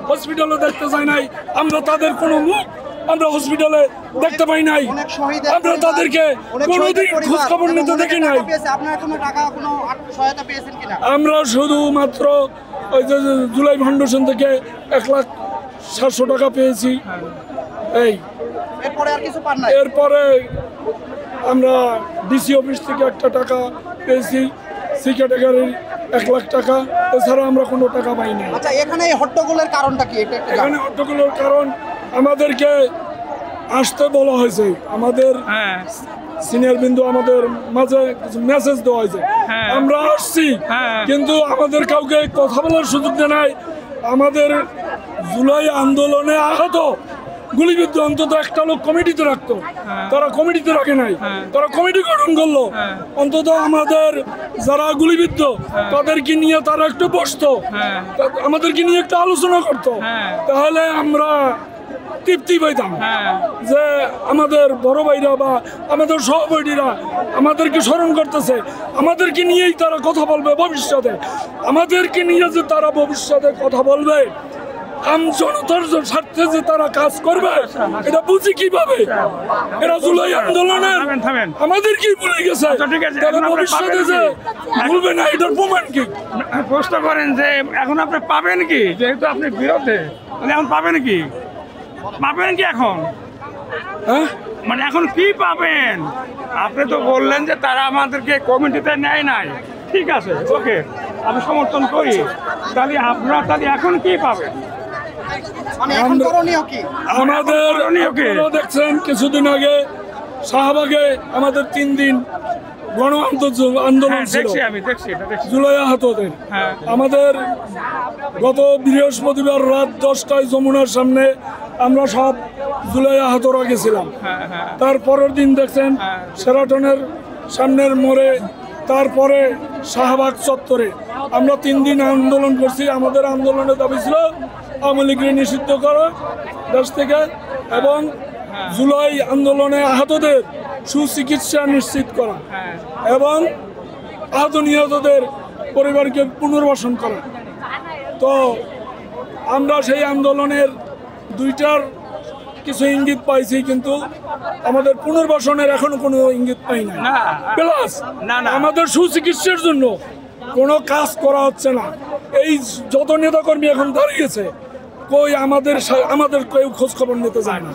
হসপিটালে দেখতে যায় নাই, আমরা তাদের কোনো মুখ আমরা হসপিটালে দেখতে পাই নাই, আমরা তাদেরকে কোনোদিন খোঁজ খবর নিতে দেখি নাই। আমরা শুধুমাত্র ওই যে জুলাই ফাউন্ডেশন থেকে 1,700,000 টাকা পেয়েছি। এই এরপরে আমরা ডিসি অফিস থেকে একটা টাকা পেয়েছি, সি ক্যাটাগরির 1,00,000 টাকা, এছাড়া আমরা কোনো টাকা পাই না। আচ্ছা, এখানে হট্টগোলের কারণটা কি? এখানে হট্টগোলের কারণ আমাদেরকে আসতে বলা হয়েছে, আমাদের সিনিয়র বিন্দু আমাদের মাঝে কিছু মেসেজ দেওয়া হয়েছে, আমরা আসছি, কিন্তু আমাদের কাউকে কথা বলার সুযোগ দেয় নাই। আমাদের জুলাই আন্দোলনে আহত গুলিবিদ্ধ অন্তত একটা লোক কমিটিতে রাখতো, তারা কমিটিতে রাখে নাই, তারা কমিটি গঠন করলো, অন্তত আমাদের যারা গুলিবিদ্ধ তাদেরকে নিয়ে তারা একটু বসতো, আমাদেরকে নিয়ে একটা আলোচনা করতো, তাহলে আমরা তৃপ্তি পাইতাম যে আমাদের বড় ভাইরা বা আমাদের সহপাঠীরা আমাদেরকে স্মরণ করতেছে, আমাদেরকে নিয়েই তারা কথা বলবে ভবিষ্যতে, আমাদেরকে নিয়ে যে তারা ভবিষ্যতে কথা বলবে, জনতার স্বার্থে যে তারা কাজ করবে, এটা বুঝি কিভাবে? এরা জুলাই আন্দোলনে আমাদের কি ভুলে গেছে, ভবিষ্যতে যে ভুলবে না, এটার প্রমাণ কি? প্রশ্ন করেন যে এখন আপনি পাবেন কি, যেহেতু আপনি বিরোধে, এখন পাবেন কি? পাবেন কি এখন? মানে এখন কি পাবেন? আপনি তো বললেন যে তারা আমাদেরকে কমিটিতে নেয় নাই, ঠিক আছে, ওকে, আমি সমর্থন করি, তাহলে আপনারা তাহলে এখন কি পাবেন? আমাদের দেখছেন কিছুদিন আগে শাহবাগে আমাদের 3 দিন গণ আন্দোলন ছিল জুলাই আহতদের। আমাদের গত বৃহস্পতিবার রাত 10টায় যমুনার সামনে আমরা সব জুলাই আহতরা গেছিলাম। তারপরের দিন দেখছেন শেরাটনের সামনের মোড়ে, তারপরে শাহবাগ চত্বরে আমরা 3 দিন আন্দোলন করছি। আমাদের আন্দোলনের দাবি ছিল আওয়ামী লীগকে নিষিদ্ধ করা দেশ থেকে এবং জুলাই আন্দোলনে আহতদের সুচিকিৎসা নিশ্চিত করা এবং আহত নিহতদের পরিবারকে পুনর্বাসন করা। তো আমরা সেই আন্দোলনের 2টার কিছু ইঙ্গিত পাইছি, কিন্তু আমাদের পুনর্বাসনের এখনো কোনো ইঙ্গিত পাই না। প্লাস আমাদের সুচিকিৎসার জন্য কোনো কাজ করা হচ্ছে না। এই যত নেতাকর্মী এখন দাঁড়িয়েছে, কই আমাদের কেউ খোঁজ খবর নিতে যায় না।